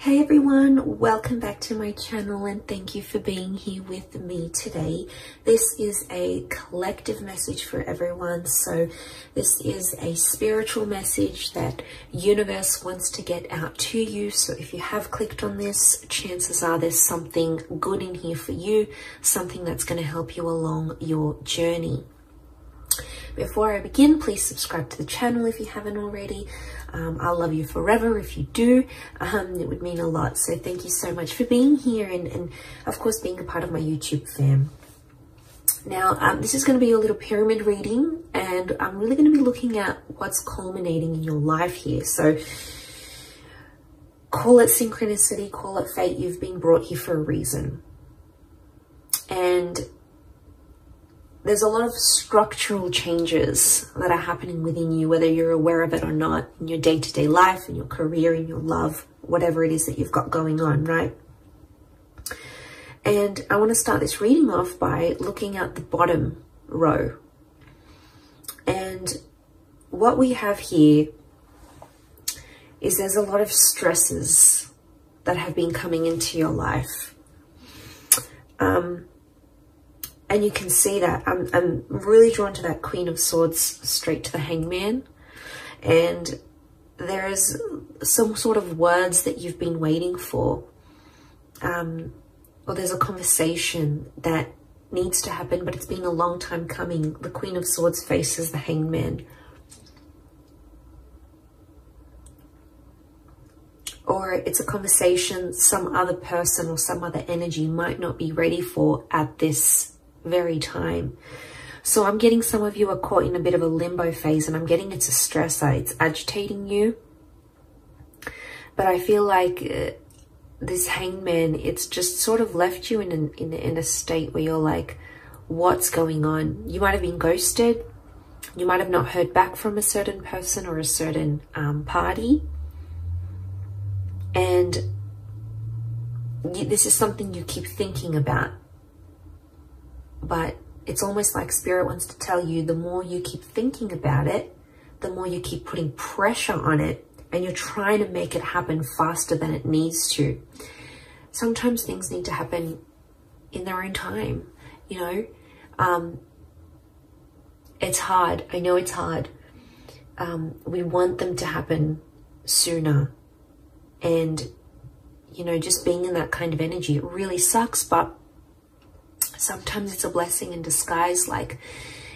Hey everyone, welcome back to my channel and thank you for being here with me today. This is a collective message for everyone. So this is a spiritual message that universe wants to get out to you. So if you have clicked on this, chances are there's something good in here for you, something that's going to help you along your journey. Before I begin, please subscribe to the channel if you haven't already. I'll love you forever if you do. It would mean a lot. So thank you so much for being here and of course being a part of my YouTube fam. Now, this is going to be a little pyramid reading, and I'm really going to be looking at what's culminating in your life here. So call it synchronicity, call it fate. You've been brought here for a reason. And there's a lot of structural changes that are happening within you, whether you're aware of it or not, in your day-to-day life, in your career, in your love, whatever it is that you've got going on, right? And I want to start this reading off by looking at the bottom row. And what we have here is there's a lot of stresses that have been coming into your life. And you can see that I'm really drawn to that Queen of Swords straight to the Hangman. And there is some sort of words that you've been waiting for. Or there's a conversation that needs to happen, but it's been a long time coming. The Queen of Swords faces the Hangman. Or it's a conversation some other person or some other energy might not be ready for at this very time. So I'm getting some of you are caught in a bit of a limbo phase, and I'm getting it's a stressor. It's agitating you. But I feel like this Hangman, it's just sort of left you in a state where you're like, what's going on? You might have been ghosted. You might have not heard back from a certain person or a certain party. And this is something you keep thinking about. But it's almost like Spirit wants to tell you, the more you keep thinking about it, the more you keep putting pressure on it, and you're trying to make it happen faster than it needs to. Sometimes things need to happen in their own time, you know. It's hard. I know it's hard. We want them to happen sooner. And, you know, just being in that kind of energy, it really sucks, but sometimes it's a blessing in disguise. Like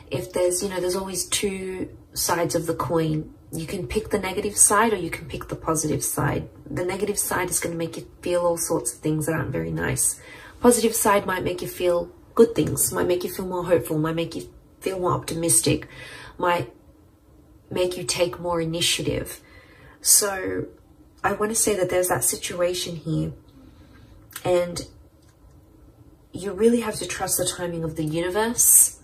if there's, you know, there's always two sides of the coin. You can pick the negative side or you can pick the positive side. The negative side is going to make you feel all sorts of things that aren't very nice. Positive side might make you feel good things, might make you feel more hopeful, might make you feel more optimistic, might make you take more initiative. So I want to say that there's that situation here, and you really have to trust the timing of the universe,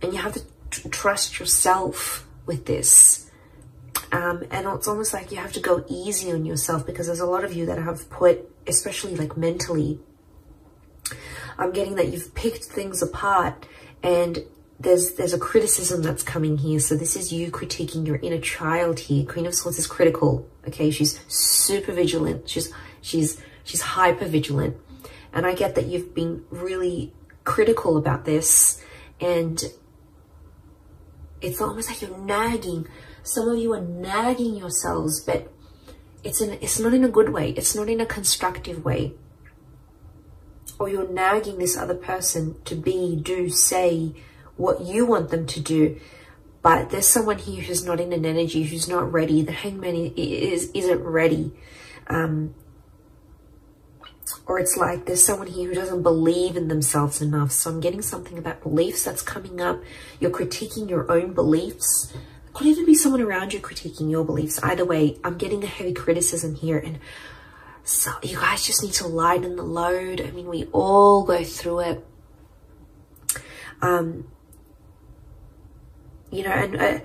and you have to trust yourself with this. And it's almost like you have to go easy on yourself, because there's a lot of you that have put, especially like mentally, I'm getting that you've picked things apart, and there's a criticism that's coming here. So this is you critiquing your inner child here. Queen of Swords is critical. Okay, she's super vigilant. She's hyper vigilant. And I get that you've been really critical about this, and it's almost like you're nagging. Some of you are nagging yourselves, but it's not in a good way. It's not in a constructive way. Or you're nagging this other person to be, do, say what you want them to do. But there's someone here who's not in an energy, who's not ready. The Hangman isn't ready. Or it's like there's someone here who doesn't believe in themselves enough. So I'm getting something about beliefs that's coming up. You're critiquing your own beliefs. It could even be someone around you critiquing your beliefs. Either way, I'm getting a heavy criticism here. And so you guys just need to lighten the load. I mean, we all go through it. You know, and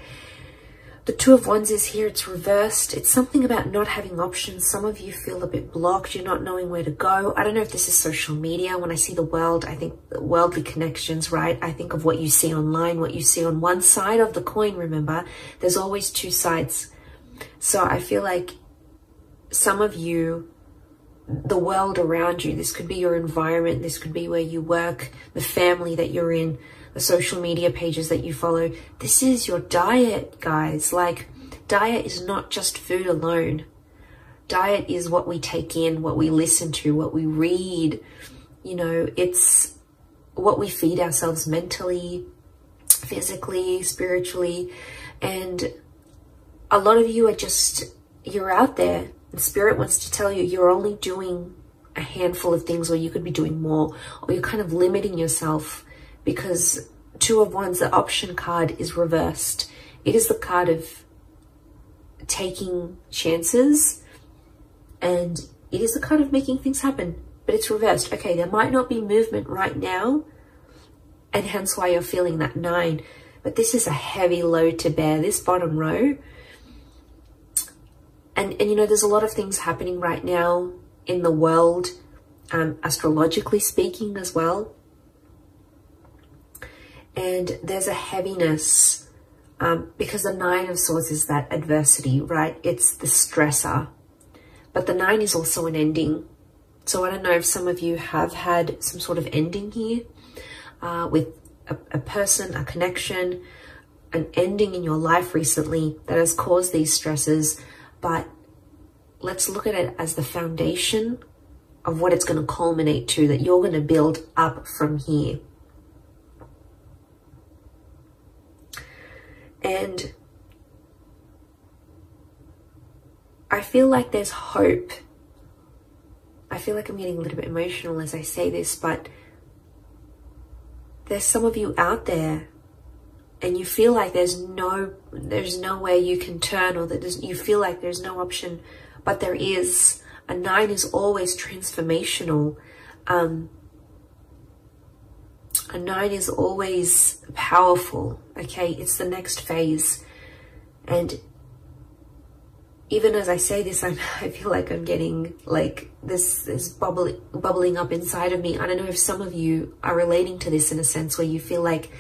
the Two of Wands is here. It's reversed. It's something about not having options. Some of you feel a bit blocked. You're not knowing where to go. I don't know if this is social media. When I see the world, I think worldly connections, right? I think of what you see online, what you see on one side of the coin. Remember, there's always two sides. So I feel like some of you, the world around you, this could be your environment, this could be where you work, the family that you're in, the social media pages that you follow. This is your diet, guys. Like, diet is not just food alone. Diet is what we take in, what we listen to, what we read. You know, it's what we feed ourselves mentally, physically, spiritually. And a lot of you are just, you're out there, and Spirit wants to tell you you're only doing a handful of things, or you could be doing more, or you're kind of limiting yourself, because Two of Wands, the option card, is reversed. It is the card of taking chances, and it is the card of making things happen, but it's reversed. Okay, there might not be movement right now, and hence why you're feeling that 9, but this is a heavy load to bear, this bottom row. And you know, there's a lot of things happening right now in the world, astrologically speaking as well. And there's a heaviness, because the 9 of Swords is that adversity, right? It's the stressor. But the 9 is also an ending. So I don't know if some of you have had some sort of ending here, with a person, a connection, an ending in your life recently that has caused these stresses. But let's look at it as the foundation of what it's going to culminate to, that you're going to build up from here. And I feel like there's hope. I feel like I'm getting a little bit emotional as I say this, but there's some of you out there and you feel like there's no way you can turn, or that you feel like there's no option, but there is. A 9 is always transformational. A 9 is always powerful, okay? It's the next phase. And even as I say this, I feel like I'm getting like this is bubbling up inside of me. I don't know if some of you are relating to this in a sense where you feel like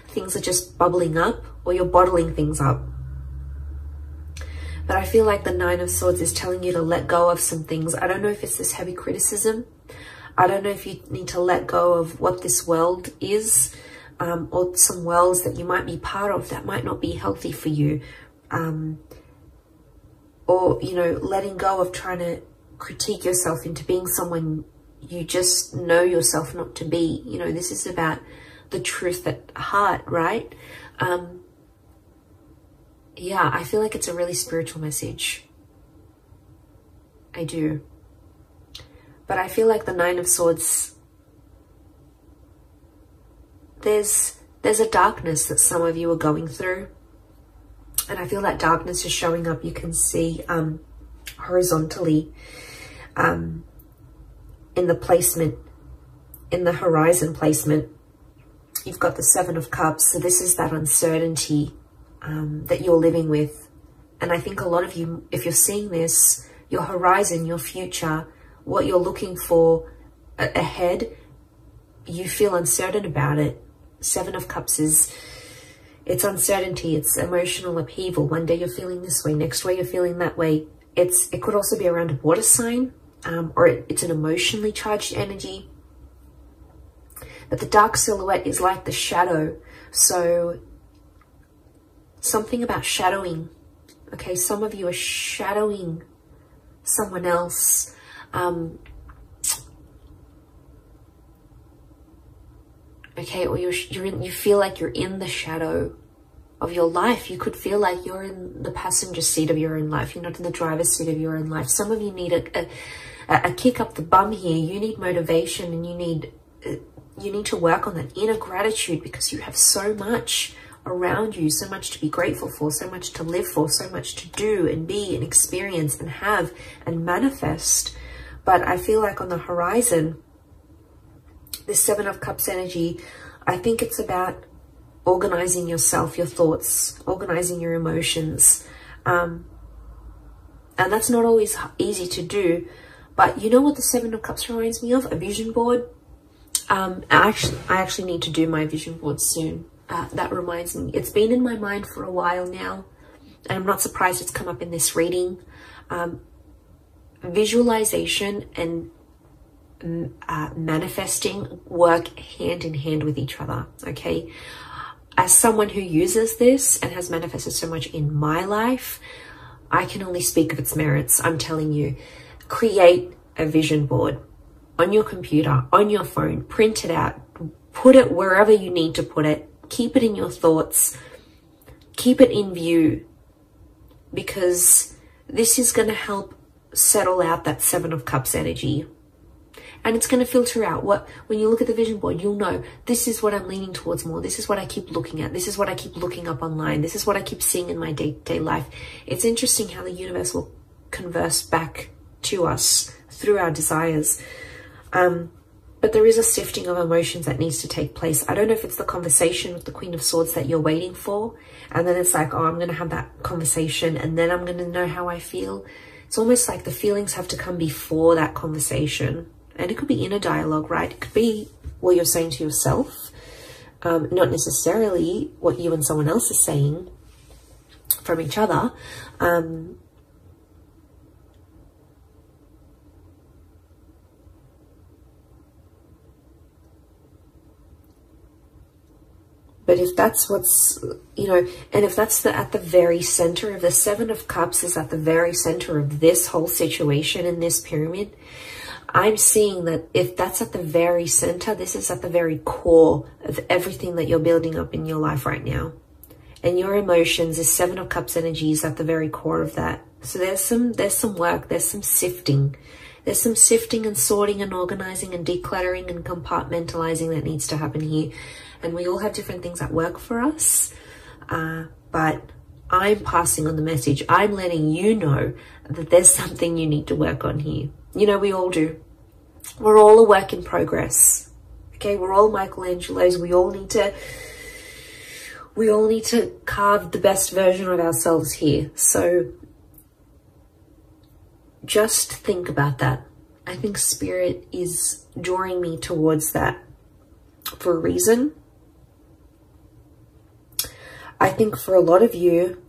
things are just bubbling up, or you're bottling things up. But I feel like the 9 of Swords is telling you to let go of some things. I don't know if it's this heavy criticism. I don't know if you need to let go of what this world is, or some worlds that you might be part of that might not be healthy for you. Or, you know, letting go of trying to critique yourself into being someone you just know yourself not to be. You know, this is about the truth at heart, right? Yeah, I feel like it's a really spiritual message. I do. But I feel like the 9 of Swords, there's a darkness that some of you are going through. And I feel that darkness is showing up. You can see horizontally in the placement, in the horizon placement. You've got the 7 of Cups. So this is that uncertainty that you're living with. And I think a lot of you, if you're seeing this, your horizon, your future, what you're looking for ahead, you feel uncertain about it. 7 of Cups is, it's uncertainty, it's emotional upheaval. One day you're feeling this way, next way you're feeling that way. It could also be around a water sign, or it's an emotionally charged energy. But the dark silhouette is like the shadow. So something about shadowing. Okay, some of you are shadowing someone else. Okay, or you feel like you're in the shadow of your life. You could feel like you're in the passenger seat of your own life. You're not in the driver's seat of your own life. Some of you need a kick up the bum here. You need motivation, and you need to work on that inner gratitude, because you have so much around you, so much to be grateful for, so much to live for, so much to do and be and experience and have and manifest. But I feel like on the horizon, this 7 of Cups energy, I think it's about organizing yourself, your thoughts, organizing your emotions. And that's not always easy to do. But you know what the 7 of Cups reminds me of? A vision board. I actually need to do my vision board soon. That reminds me. It's been in my mind for a while now. And I'm not surprised it's come up in this reading. visualization and manifesting work hand in hand with each other, okay? As someone who uses this and has manifested so much in my life, I can only speak of its merits. I'm telling you, create a vision board on your computer, on your phone, print it out, put it wherever you need to put it, keep it in your thoughts, keep it in view, because this is going to help settle out that Seven of Cups energy. And it's going to filter out when you look at the vision board, you'll know this is what I'm leaning towards more. This is what I keep looking at. This is what I keep looking up online. This is what I keep seeing in my day-to-day life. It's interesting how the universe will converse back to us through our desires. But there is a sifting of emotions that needs to take place. I don't know if it's the conversation with the Queen of Swords that you're waiting for. And then it's like, oh, I'm going to have that conversation and then I'm going to know how I feel. It's almost like the feelings have to come before that conversation. And it could be inner dialogue, right? It could be what you're saying to yourself, not necessarily what you and someone else is saying from each other. But if that's what's, and if that's at the very center of the Seven of Cups is at the very center of this whole situation in this pyramid, I'm seeing that if that's at the very center, this is at the very core of everything that you're building up in your life right now. And your emotions, this Seven of Cups energy is at the very core of that. So there's some work, there's some sifting. There's some sifting and sorting and organizing and decluttering and compartmentalizing that needs to happen here. And we all have different things that work for us. But I'm passing on the message. I'm letting you know that there's something you need to work on here. We all do. We're all a work in progress. Okay, we're all Michelangelos. We all need to carve the best version of ourselves here. So just think about that. I think Spirit is drawing me towards that for a reason. I think for a lot of you,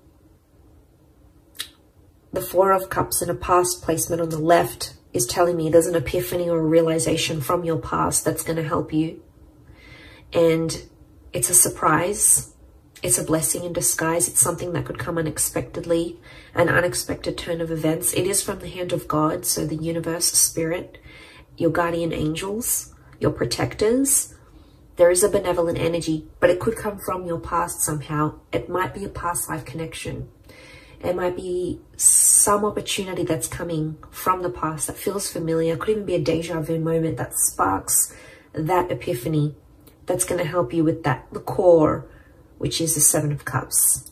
the Four of Cups in a past placement on the left is telling me there's an epiphany or a realization from your past that's going to help you. And it's a surprise. It's a blessing in disguise. It's something that could come unexpectedly, an unexpected turn of events. It is from the hand of God, so the universe, Spirit, your guardian angels, your protectors. There is a benevolent energy, but it could come from your past somehow. It might be a past life connection. It might be some opportunity that's coming from the past that feels familiar. It could even be a deja vu moment that sparks that epiphany that's going to help you with the core, which is the Seven of Cups.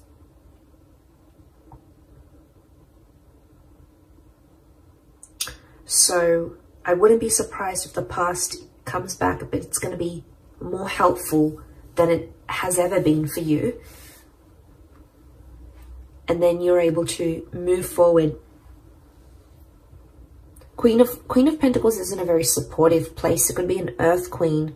So I wouldn't be surprised if the past comes back, but it's going to be more helpful than it has ever been for you. And then you're able to move forward. Queen of Pentacles is in a very supportive place. It could be an Earth Queen.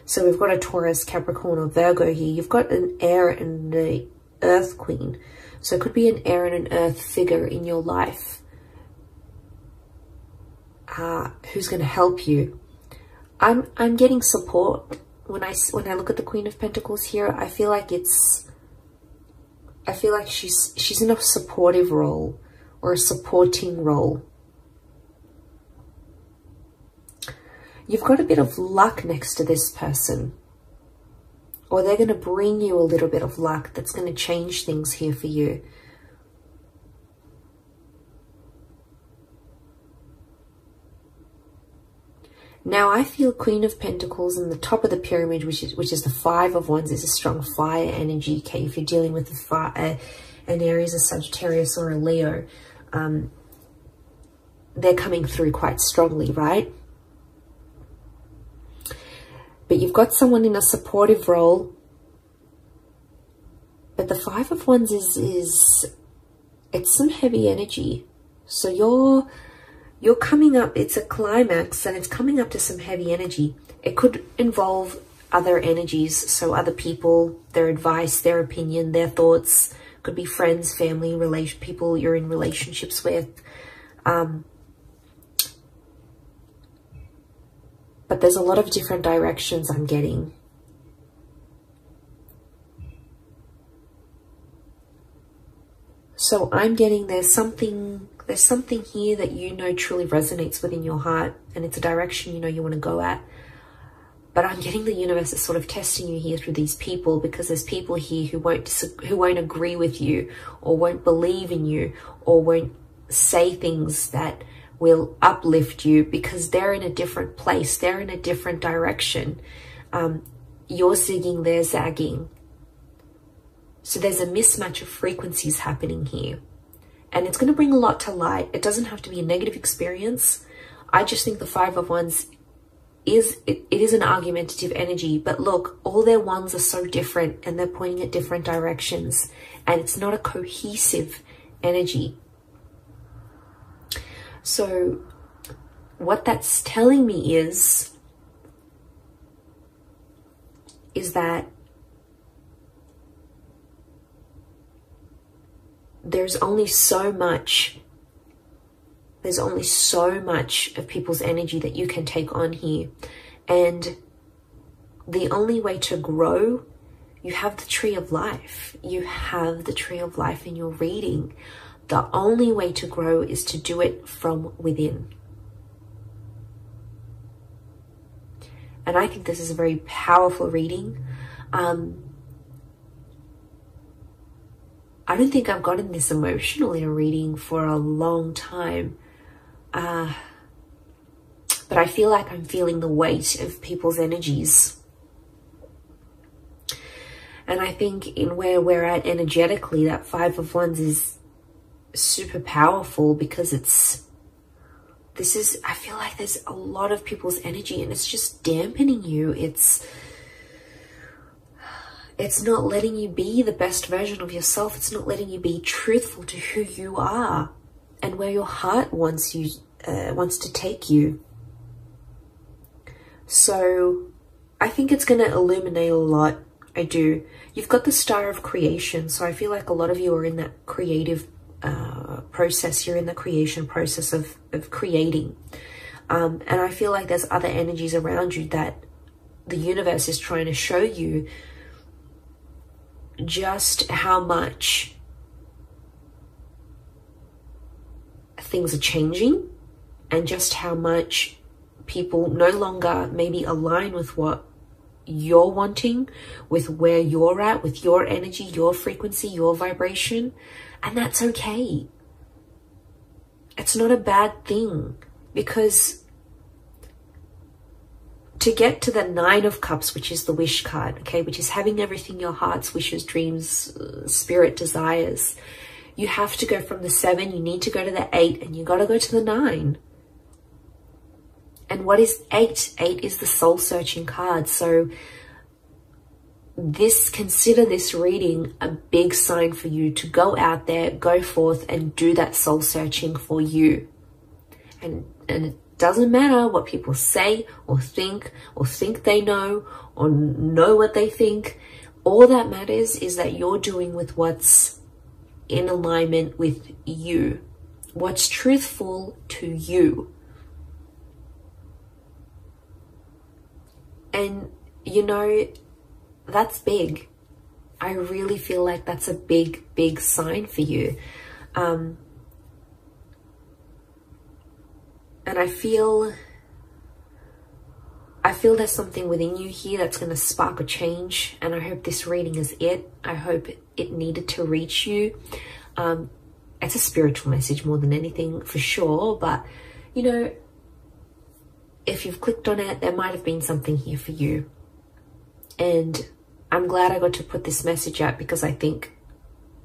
So we've got a Taurus, Capricorn, or Virgo here. You've got an air and an Earth Queen. So it could be an air and an Earth figure in your life who's going to help you. I'm getting support. When I look at the Queen of Pentacles here, I feel like she's in a supportive role or a supporting role. You've got a bit of luck next to this person, or they're going to bring you a little bit of luck that's going to change things here for you. Now I feel Queen of Pentacles in the top of the pyramid, which is the Five of Wands, is a strong fire energy. Okay, if you're dealing with an Aries, a Sagittarius, or a Leo, they're coming through quite strongly, right? But you've got someone in a supportive role. But the Five of Wands it's some heavy energy. So you're coming up, it's a climax and it's coming up to some heavy energy. It could involve other energies, so other people, their advice, their opinion, their thoughts. Could be friends, family, people you're in relationships with. but there's a lot of different directions I'm getting. So I'm getting there's something here that you know truly resonates within your heart, and it's a direction you know you want to go at. But I'm getting the universe is sort of testing you here through these people, because there's people here who won't agree with you, or won't believe in you, or won't say things that will uplift you, because they're in a different place. They're in a different direction. You're zigging, they're zagging. So there's a mismatch of frequencies happening here. And it's going to bring a lot to light. It doesn't have to be a negative experience. I just think the Five of Wands it is an argumentative energy, but look, all their wands are so different and they're pointing at different directions, and it's not a cohesive energy. So what that's telling me is that there's only so much of people's energy that you can take on here. And the only way to grow, you have the tree of life. You have the tree of life in your reading. The only way to grow is to do it from within. And I think this is a very powerful reading. I don't think I've gotten this emotional in a reading for a long time. But I feel like I'm feeling the weight of people's energies. And I think in where we're at energetically, that Five of Wands is super powerful, because I feel like there's a lot of people's energy and it's just dampening you. It's not letting you be the best version of yourself. It's not letting you be truthful to who you are and where your heart wants to take you. So I think it's going to illuminate a lot. I do. You've got the Star of Creation, so I feel like a lot of you are in that creative process. You're in the creation process of creating. And I feel like there's other energies around you that the universe is trying to show you just how much things are changing, and just how much people no longer maybe align with what you're wanting, with where you're at, with your energy, your frequency, your vibration. And that's okay. It's not a bad thing, because to get to the Nine of Cups, which is the wish card, okay, which is having everything your heart's wishes, dreams, spirit desires, you have to go from the 7, you need to go to the 8, and you got to go to the 9. And what is 8? 8 is the soul searching card. So consider this reading a big sign for you to go out there, go forth and do that soul searching for you. And it doesn't matter what people say or think they know or know what they think. All that matters is that you're doing with what's in alignment with you, what's truthful to you. And you know, that's big. I really feel like that's a big, big sign for you. And I feel there's something within you here that's going to spark a change. And I hope this reading is it. I hope it needed to reach you. It's a spiritual message more than anything, for sure. But, you know, if you've clicked on it, there might have been something here for you. And I'm glad I got to put this message out, because I think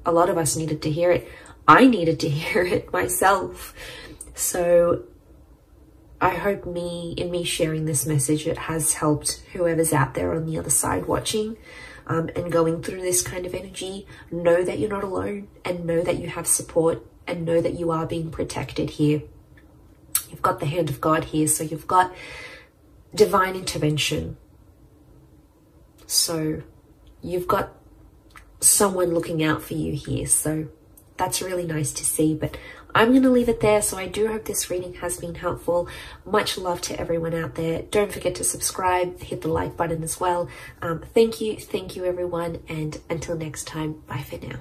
a lot of us needed to hear it. I needed to hear it myself. So I hope in me sharing this message, it has helped whoever's out there on the other side watching and going through this kind of energy. Know that you're not alone, and know that you have support, and know that you are being protected here. You've got the hand of God here, so you've got divine intervention. So you've got someone looking out for you here. So that's really nice to see. But I'm going to leave it there. So I do hope this reading has been helpful. Much love to everyone out there. Don't forget to subscribe, hit the like button as well. Thank you everyone, and until next time, bye for now.